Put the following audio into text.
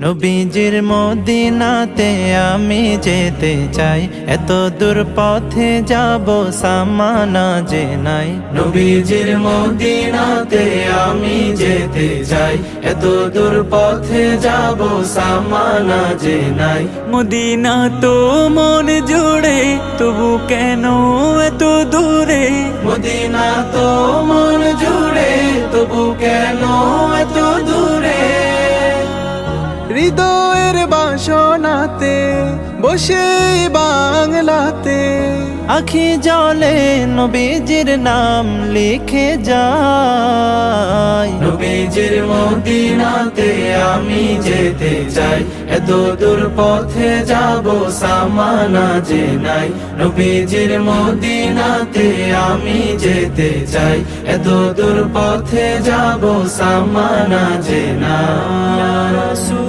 নবীজির মদিনাতে আমি যেতে চাই, এত দূর পথে যাব সামানা যে নাই। নবীজির মদিনাতে আমি যেতে চাই, এত দূর পথে যাব সামানা যে নাই। মদিনা তো মন জুড়ে, তবু কেন এত দূরে? মদিনা তো মন জুড়ে, তবু কেন এত দূরে? হৃদয়ের বাসনাতে বসে বাংলাতে আখি জলে নবীজির নাম লিখে যাই। নবীজির মদিনাতে আমি যেতে চাই, এত দূর পথে যাব সামানা যে নাই। নবীজির মদিনাতে আমি যেতে চাই, এত দূর পথে যাব সামানা যে নাই।